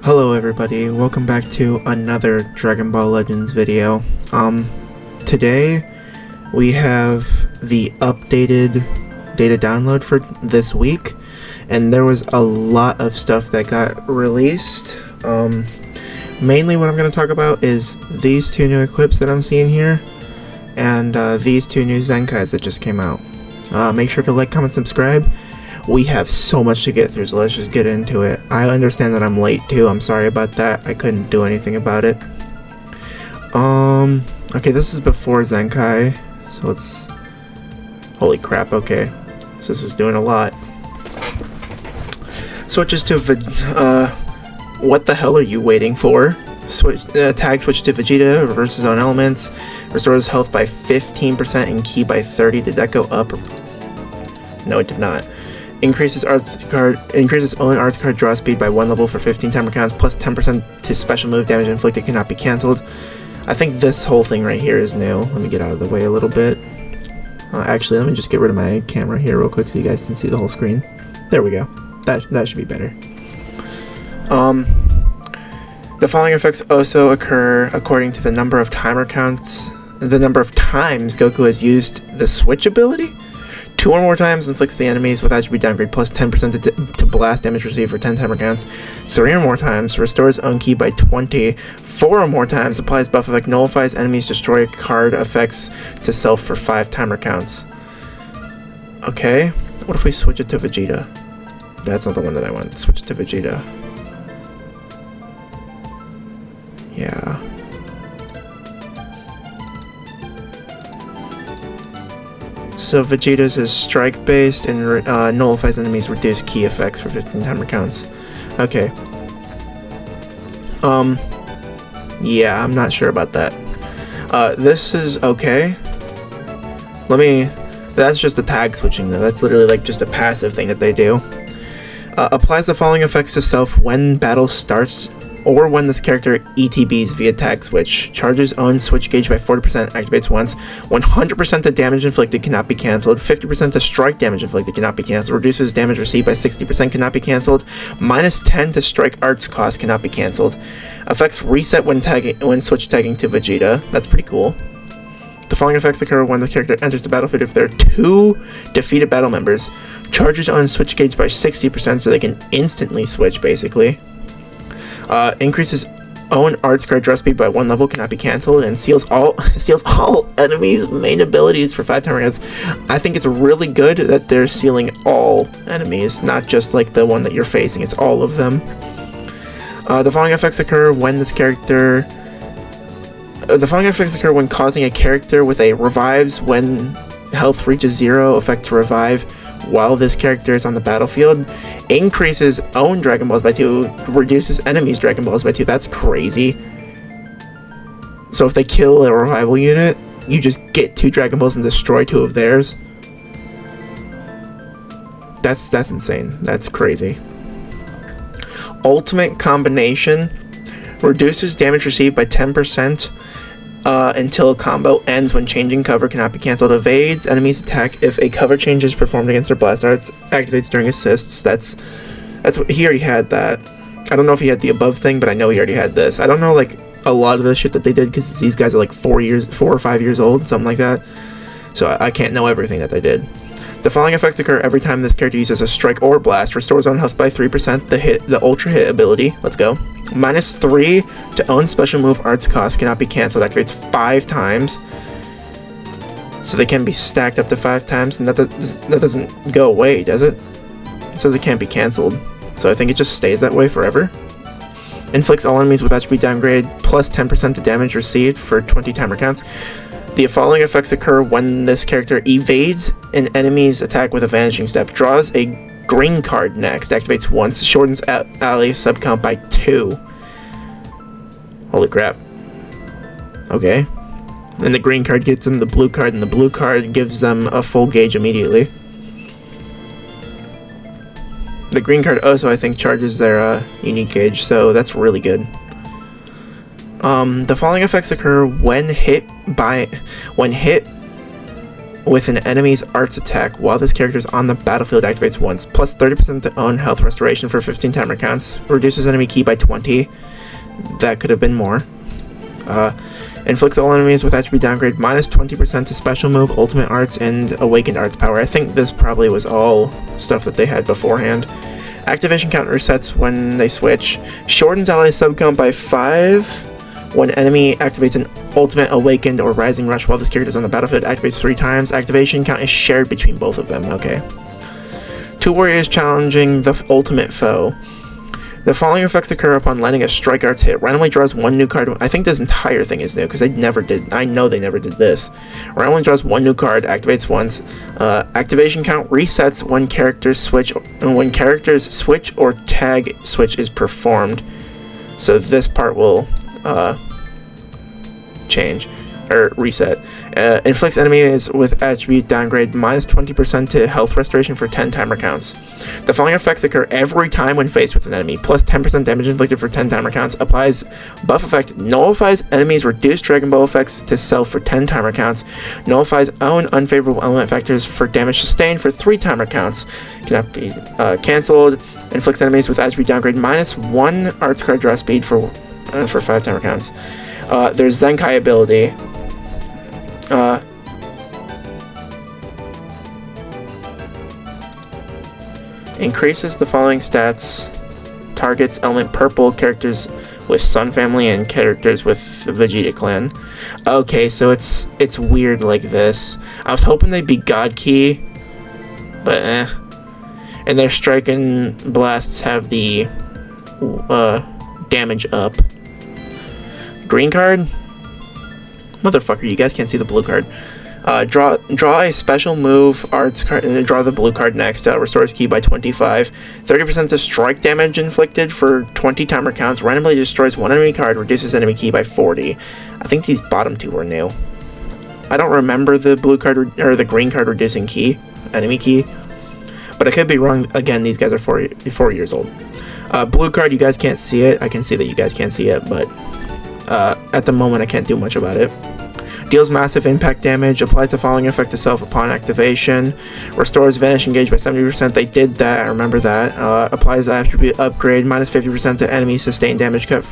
Hello everybody, welcome back to another Dragon Ball Legends video. Today we have the updated data download for this week, and there was a lot of stuff that got released. Mainly what I'm going to talk about is these two new equips that I'm seeing here, and these two new Zenkais that just came out. Make sure to like, comment, subscribe. We have so much to get through, so let's just get into it. I understand that I'm late too, I'm sorry about that. I couldn't do anything about it. Okay, this is before Zenkai, so let's... Holy crap, okay. So this is doing a lot. Switches to what the hell are you waiting for? Tag switch to Vegeta, reverses own elements, restores health by 15% and ki by 30. Did that go up? No, it did not. Increases own arts card draw speed by 1 level for 15 timer counts, plus 10% to special move damage inflicted cannot be cancelled. I think this whole thing right here is new. Let me get out of the way a little bit. Actually, let me just get rid of my camera here real quick so you guys can see the whole screen. There we go. That should be better. The following effects also occur according to the number of timer counts, the number of times Goku has used the switch ability. 2 or more times inflicts the enemies with attribute downgrade plus 10% to blast damage received for 10 timer counts. 3 or more times restores own ki by 20. 4 or more times applies buff effect, nullifies enemies, destroy card effects to self for 5 timer counts. Okay, what if we switch it to Vegeta? That's not the one that I want. Switch it to Vegeta. Yeah. So Vegeta's is strike based and nullifies enemies, reduce key effects for 15 timer counts. Okay. Yeah, I'm not sure about that. This is okay. That's just the tag switching though. That's literally like just a passive thing that they do. Applies the following effects to self when battle starts or when this character ETBs via tag switch. Charges own switch gauge by 40%, activates once. 100% of damage inflicted cannot be cancelled. 50% of strike damage inflicted cannot be cancelled. Reduces damage received by 60%, cannot be cancelled. Minus 10 to strike arts cost, cannot be cancelled. Effects reset when switch tagging to Vegeta. That's pretty cool. The following effects occur when the character enters the battlefield if there are 2 defeated battle members. Charges own switch gauge by 60% so they can instantly switch basically. Increases own arts card draw speed by 1 level, cannot be cancelled, and seals all enemies' main abilities for 5 timer counts. I think it's really good that they're sealing all enemies, not just like the one that you're facing. It's all of them. The following effects occur when causing a character with a revives when health reaches 0 effect to revive while this character is on the battlefield. Increases own Dragon Balls by 2, reduces enemies' Dragon Balls by 2. That's crazy. So if they kill a revival unit, you just get 2 Dragon Balls and destroy 2 of theirs. That's insane. That's crazy. Ultimate combination reduces damage received by 10% until a combo ends when changing cover, cannot be cancelled. Evades enemies' attack if a cover change is performed against their blast arts. Activates during assists. That's what he already had. That I don't know if he had the above thing, but I know he already had this. I don't know like a lot of the shit that they did because these guys are like 4 or 5 years old, something like that. So I can't know everything that they did. The following effects occur every time this character uses a strike or blast. Restores own health by 3%. The ultra hit ability. Let's go. Minus 3 to own special move arts cost, cannot be cancelled. Activates 5 times. So they can be stacked up to 5 times, and that doesn't go away, does it? It says it can't be cancelled. So I think it just stays that way forever. Inflicts all enemies with attribute downgrade plus 10% to damage received for 20 timer counts. The following effects occur when this character evades an enemy's attack with a vanishing step. Draws a green card next. Activates once. Shortens ally subcount by 2. Holy crap. Okay. And the green card gets them the blue card, and the blue card gives them a full gauge immediately. The green card also, I think, charges their unique gauge, so that's really good. The following effects occur when hit with an enemy's arts attack while this character is on the battlefield activates once, plus 30% to own health restoration for 15 timer counts, reduces enemy ki by 20. That could have been more. Inflicts all enemies with attribute downgrade minus 20% to special move, ultimate arts, and awakened arts power. I think this probably was all stuff that they had beforehand. Activation count resets when they switch. Shortens ally subcount by 5 when enemy activates an ultimate, awakened, or rising rush while this character is on the battlefield. Activates 3 times. Activation count is shared between both of them. Okay. 2 warriors challenging the ultimate foe. The following effects occur upon landing a strike arts hit. Randomly draws 1 new card. I think this entire thing is new because they never did. I know they never did this. Randomly draws 1 new card. Activates once. Activation count resets when characters switch. When characters switch or tag switch is performed. So this part will change or reset. Inflicts enemies with attribute downgrade minus 20% to health restoration for 10 timer counts. The following effects occur every time when faced with an enemy. Plus 10% damage inflicted for 10 timer counts. Applies buff effect. Nullifies enemies' reduced Dragon Ball effects to self for 10 timer counts. Nullifies own unfavorable element factors for damage sustained for 3 timer counts. Cannot be cancelled. Inflicts enemies with attribute downgrade minus 1 arts card draw speed for 5 timer counts. There's Zenkai ability. Increases the following stats. Targets element purple, characters with Sun Family, and characters with Vegeta Clan. Okay, so it's weird like this. I was hoping they'd be God Ki, but And their strike and blasts have the damage up. Green card? Motherfucker, you guys can't see the blue card. Draw a special move arts card. Draw the blue card next. Restores ki by 25. 30% to strike damage inflicted for 20 timer counts. Randomly destroys 1 enemy card. Reduces enemy ki by 40. I think these bottom 2 were new. I don't remember the blue card or the green card reducing ki, enemy ki. But I could be wrong. Again, these guys are 4 years old. Blue card, you guys can't see it. I can see that you guys can't see it, but at the moment I can't do much about it. Deals massive impact damage. Applies the following effect to self upon activation. Restores vanish engage by 70%. They did that. I remember that. Applies the attribute upgrade. Minus 50% to enemies sustained damage cut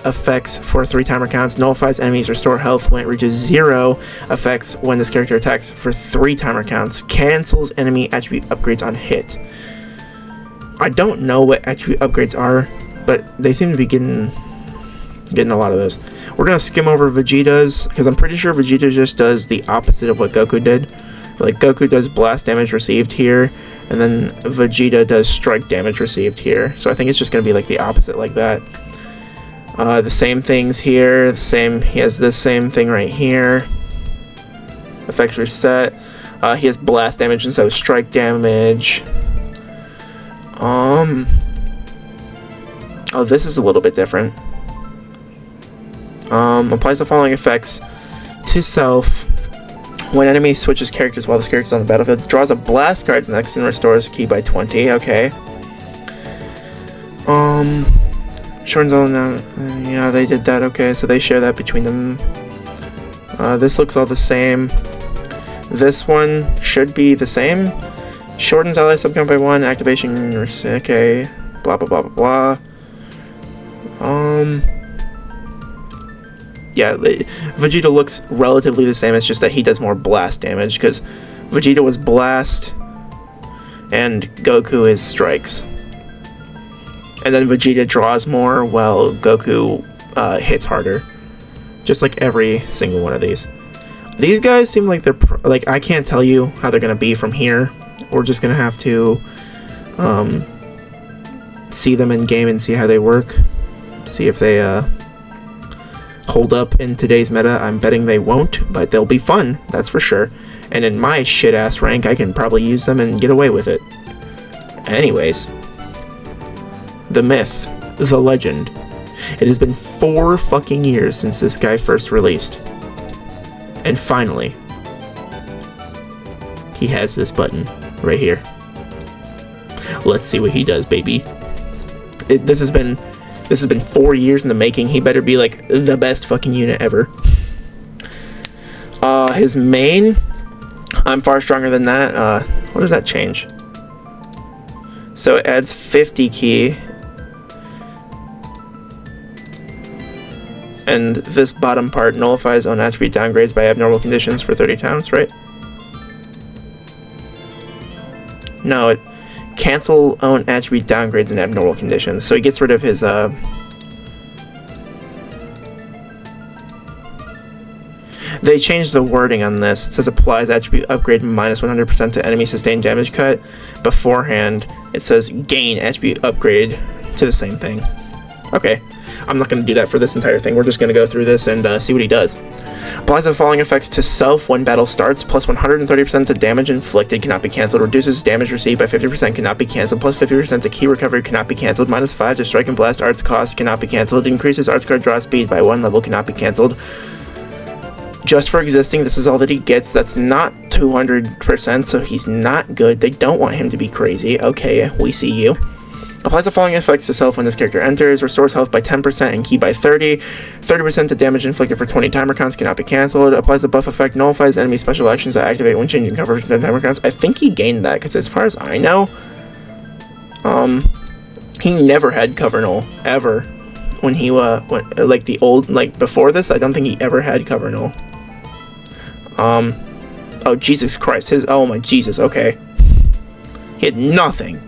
effects for 3 timer counts. Nullifies enemies restore health when it reaches 0 effects when this character attacks for 3 timer counts. Cancels enemy attribute upgrades on hit. I don't know what attribute upgrades are, but they seem to be getting a lot of those. We're gonna skim over Vegeta's because I'm pretty sure Vegeta just does the opposite of what Goku did. Like Goku does blast damage received here, and then Vegeta does strike damage received here. So I think it's just gonna be like the opposite like that. The same things here. He has this same thing right here. Effects reset. He has blast damage instead of strike damage. Oh, this is a little bit different. Applies the following effects to self when enemy switches characters while this character is on the battlefield. Draws a blast card next and restores ki by 20. Okay. Shortens all now. Yeah, they did that. Okay, so they share that between them. This looks all the same. This one should be the same. Shortens ally subcount by 1. Activation. Okay. Blah blah blah blah blah. Yeah, Vegeta looks relatively the same. It's just that he does more blast damage because Vegeta was blast and Goku is strikes. And then Vegeta draws more while Goku hits harder. Just like every single one of these. These guys seem like they're like, I can't tell you how they're gonna be from here. We're just gonna have to see them in game and see how they work. See if they hold up in today's meta. I'm betting they won't, but they'll be fun, that's for sure. And in my shit ass rank, I can probably use them and get away with it. Anyways, the myth, the legend. It has been 4 fucking years since this guy first released. And finally, he has this button right here. Let's see what he does, baby. This has been 4 years in the making. He better be like the best fucking unit ever. His main I'm far stronger than that. What does that change? So it adds 50 ki. And this bottom part nullifies own attribute downgrades by abnormal conditions for 30 times, right? No, it cancel own attribute downgrades and abnormal conditions. So he gets rid of his they changed the wording on this. It says applies attribute upgrade minus 100% to enemy sustained damage cut. Beforehand, it says gain attribute upgrade to the same thing. Okay, I'm not going to do that for this entire thing. We're just going to go through this and see what he does. Applies the following effects to self when battle starts. Plus 130% to damage inflicted cannot be cancelled. Reduces damage received by 50% cannot be cancelled. Plus 50% to ki recovery cannot be cancelled. Minus 5 to strike and blast arts cost cannot be cancelled. Increases arts card draw speed by 1 level cannot be cancelled. Just for existing, this is all that he gets. That's not 200%, so he's not good. They don't want him to be crazy. Okay, we see you. Applies the following effects to self when this character enters. Restores health by 10% and ki by 30. 30% to damage inflicted for 20 timer counts cannot be cancelled. Applies the buff effect. Nullifies enemy special actions that activate when changing cover for 10 timer counts. I think he gained that, because as far as I know, he never had cover null, ever. When he, like the old, like before this, I don't think he ever had cover null. Oh, Jesus Christ. Oh my Jesus, okay. He had nothing.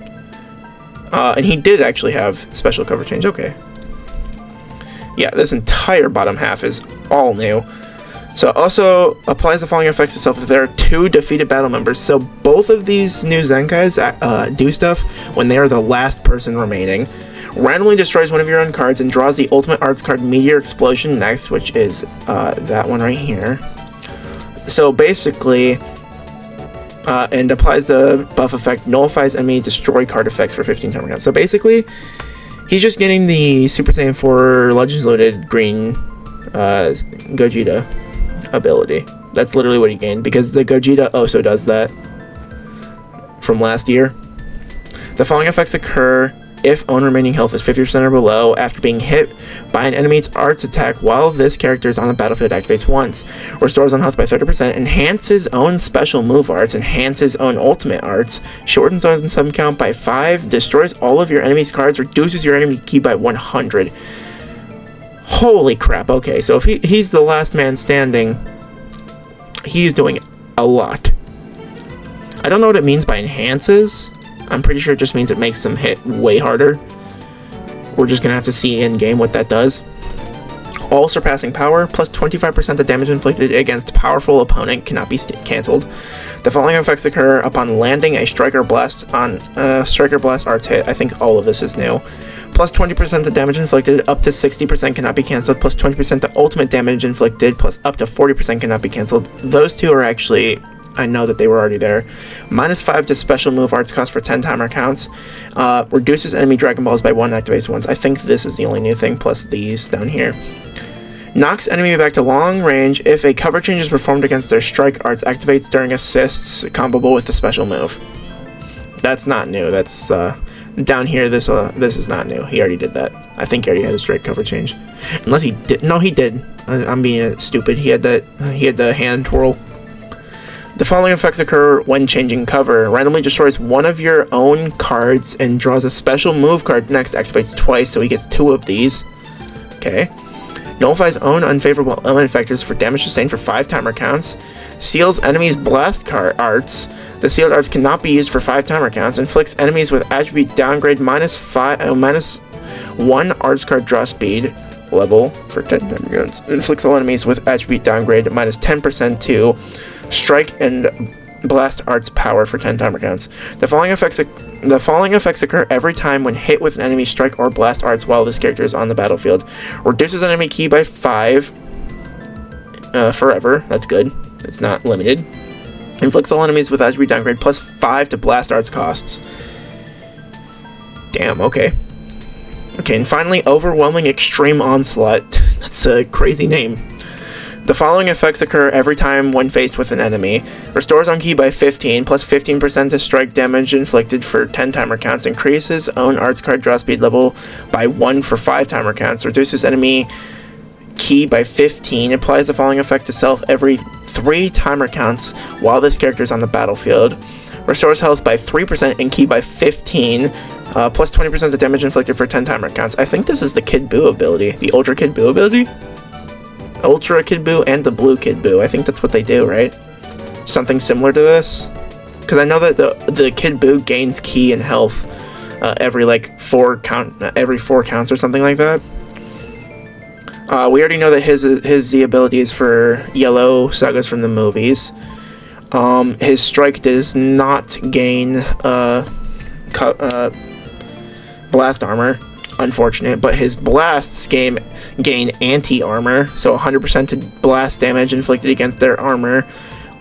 And he did actually have special cover change, okay. Yeah, this entire bottom half is all new. So also applies the following effects to self if there are 2 defeated battle members. So both of these new Zenkais do stuff when they are the last person remaining. Randomly destroys one of your own cards and draws the ultimate arts card Meteor Explosion next, which is that one right here. So basically, and applies the buff effect, nullifies enemy destroy card effects for 15 timer counts. So basically, he's just getting the Super Saiyan 4 Legends Loaded green Gogeta ability. That's literally what he gained, because the Gogeta also does that from last year. The following effects occur if own remaining health is 50% or below after being hit by an enemy's arts attack while this character is on the battlefield. Activates once. Restores own health by 30%. Enhances own special move arts. Enhances own ultimate arts. Shortens own sub count by 5. Destroys all of your enemy's cards. Reduces your enemy ki by 100. Holy crap. Okay, so if he's the last man standing, he's doing a lot. I don't know what it means by enhances. I'm pretty sure it just means it makes them hit way harder. We're just going to have to see in-game what that does. All surpassing power, plus 25% of damage inflicted against powerful opponent cannot be cancelled. The following effects occur upon landing a Striker Blast on Striker Blast arts hit. I think all of this is new. Plus 20% of damage inflicted, up to 60% cannot be cancelled. Plus 20% of ultimate damage inflicted, plus up to 40% cannot be cancelled. Those two are actually... I know that they were already there. Minus 5 to special move arts cost for 10 timer counts. Reduces enemy Dragon Balls by 1, activates once. I think this is the only new thing, plus these down here. Knocks enemy back to long range if a cover change is performed against their strike arts. Activates during assists, comparable with the special move. That's not new. That's down here. This is not new. He already did that. I think he already had a strike cover change. Unless he did. No, he did. I'm being stupid. He had that. He had the hand twirl. The following effects occur when changing cover. Randomly destroys one of your own cards and draws a special move card next. Activates twice, so he gets 2 of these. Okay. Nullifies own unfavorable element factors for damage sustained for 5 timer counts. Seals enemies' blast card arts. The sealed arts cannot be used for 5 timer counts. Inflicts enemies with attribute downgrade minus 1 arts card draw speed level for 10 timer counts. Inflicts all enemies with attribute downgrade minus 10% to strike and blast arts power for 10 timer counts. The following effects occur every time when hit with an enemy strike or blast arts while this character is on the battlefield. Reduces enemy ki by 5 forever. That's good. It's not limited. Inflicts all enemies with attribute downgrade plus 5 to blast arts costs. Damn, okay. Okay, and finally, Overwhelming Extreme Onslaught. That's a crazy name. The following effects occur every time when faced with an enemy. Restores on ki by 15, plus 15% to strike damage inflicted for 10 timer counts. Increases own arts card draw speed level by 1 for 5 timer counts. Reduces enemy ki by 15. Applies the following effect to self every 3 timer counts while this character is on the battlefield. Restores health by 3% and ki by 15, plus 20% of damage inflicted for 10 timer counts. I think this is the Kid Buu ability, the Ultra Kid Buu ability? Ultra Kid Buu and the Blue Kid Buu. I think that's what they do, right? Something similar to this? Because I know that the Kid Buu gains ki and health every 4 counts or something like that. We already know that his Z ability is for yellow sagas from the movies. His strike does not gain blast armor, unfortunate, but his blasts gain anti-armor, so 100% to blast damage inflicted against their armor.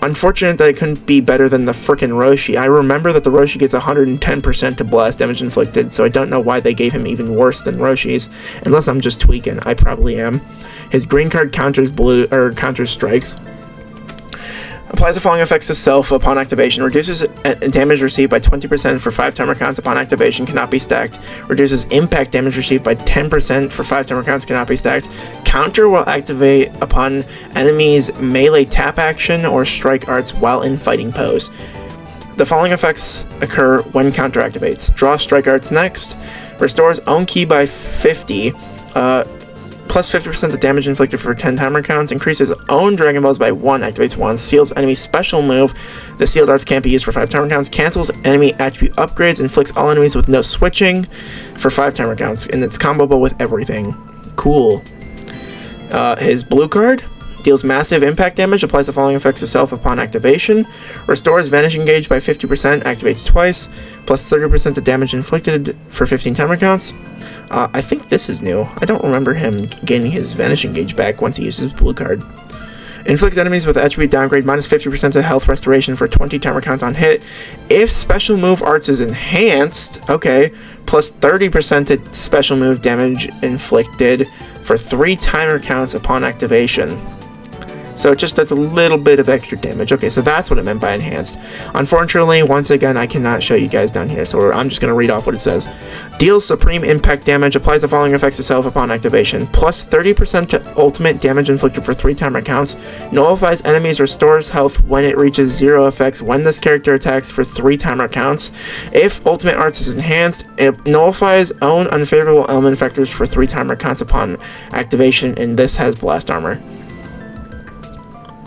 Unfortunate that it couldn't be better than the frickin' Roshi. I remember that the Roshi gets 110% to blast damage inflicted, so I don't know why they gave him even worse than Roshi's, unless I'm just tweaking. I probably am. His green card counters counters strikes. Applies the following effects to self upon activation. Reduces damage received by 20% for 5 timer counts upon activation, cannot be stacked. Reduces impact damage received by 10% for 5 timer counts, cannot be stacked. Counter will activate upon enemies' melee tap action or strike arts while in fighting pose. The following effects occur when counter activates. Draw strike arts next. Restores own ki by 50. Plus 50% of damage inflicted for 10 timer counts, increases own Dragon Balls by 1, activates once, seals enemy special move, the sealed arts can't be used for 5 timer counts, cancels enemy attribute upgrades, inflicts all enemies with no switching for 5 timer counts, and it's comboable with everything. Cool. His blue card deals massive impact damage, applies the following effects to self upon activation, restores Vanishing Gauge by 50%, activates twice, plus 30% of damage inflicted for 15 timer counts. I think this is new. I don't remember him gaining his Vanishing Gauge back once he uses his blue card. Inflict enemies with attribute downgrade minus 50% of health restoration for 20 timer counts on hit. If special move arts is enhanced, okay, plus 30% to special move damage inflicted for 3 timer counts upon activation. So it just does a little bit of extra damage. Okay, so that's what it meant by enhanced. Unfortunately, once again, I cannot show you guys down here, so I'm just going to read off what it says. Deals supreme impact damage, applies the following effects to self upon activation. Plus 30% to ultimate damage inflicted for 3 timer counts. Nullifies enemies, restores health when it reaches 0 effects when this character attacks for 3 timer counts. If ultimate arts is enhanced, it nullifies own unfavorable element factors for 3 timer counts upon activation, and this has blast armor.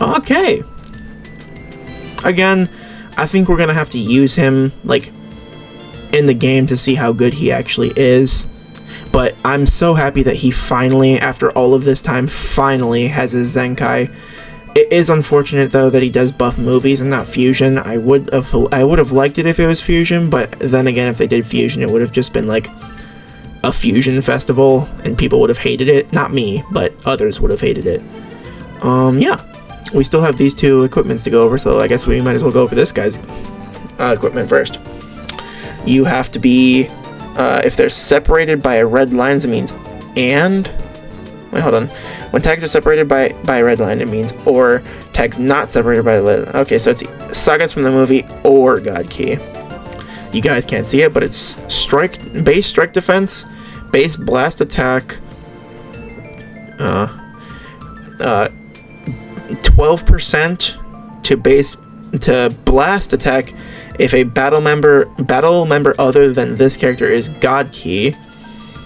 Okay. Again, I think we're gonna have to use him in the game to see how good he actually is. But I'm so happy that he finally, after all of this time, finally has his Zenkai. It is unfortunate though that he does buff movies and not fusion. I would have liked it if it was fusion, but then again, if they did fusion, it would have just been a fusion festival, and people would have hated it. Not me, but others would have hated it. Yeah. We still have these 2 equipments to go over, so I guess we might as well go over this guy's equipment first. You have to be, if they're separated by a red line, it means and. Wait, hold on. When tags are separated by a red line, it means or. Tags not separated by a red line. Okay, so it's sagas from the movie or God Ki. You guys can't see it, but it's base strike defense, base blast attack, 12% to blast attack if a battle member other than this character is God Ki,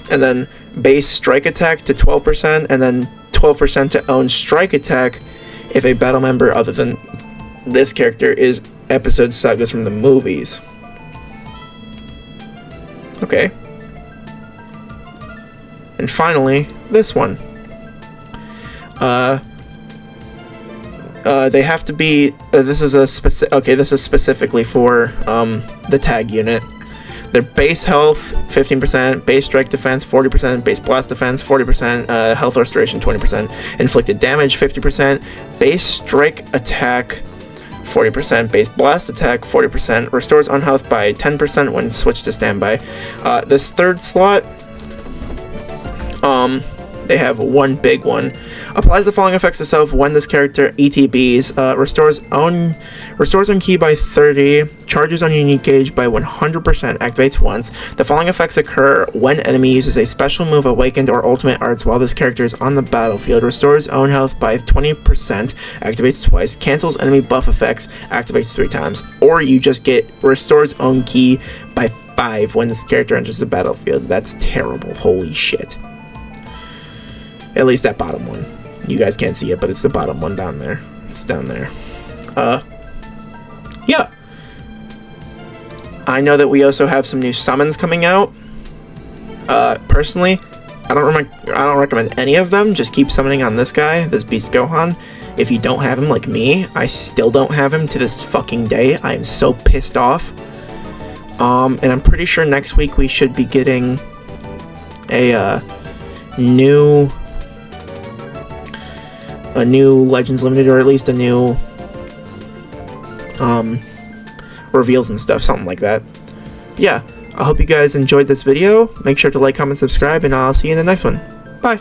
and then base strike attack to 12%, and then 12% to own strike attack if a battle member other than this character is episode sagas from the movies. Okay. And finally, this one. They have to be. This is specifically for the tag unit. Their base health 15%, base strike defense 40%, base blast defense 40%, health restoration 20%, inflicted damage 50%, base strike attack 40%, base blast attack 40%, restores on health by 10% when switched to standby. This third slot, they have one big one. Applies the following effects to self when this character ETBs. Restores on ki by 30. Charges on unique gauge by 100%. Activates once. The following effects occur when enemy uses a special move, awakened, or ultimate arts while this character is on the battlefield. Restores own health by 20%. Activates twice. Cancels enemy buff effects. Activates 3 times. Or you just get restores own ki by 5 when this character enters the battlefield. That's terrible. Holy shit. At least that bottom one. You guys can't see it, but it's the bottom one down there. It's down there. Yeah. I know that we also have some new summons coming out. Personally, I don't recommend any of them. Just keep summoning on this guy, this Beast Gohan. If you don't have him like me, I still don't have him to this fucking day. I am so pissed off. And I'm pretty sure next week we should be getting a new Legends Limited, or at least a new reveals and stuff, something like that. Yeah, I hope you guys enjoyed this video. Make sure to like, comment, subscribe, and I'll see you in the next one. Bye.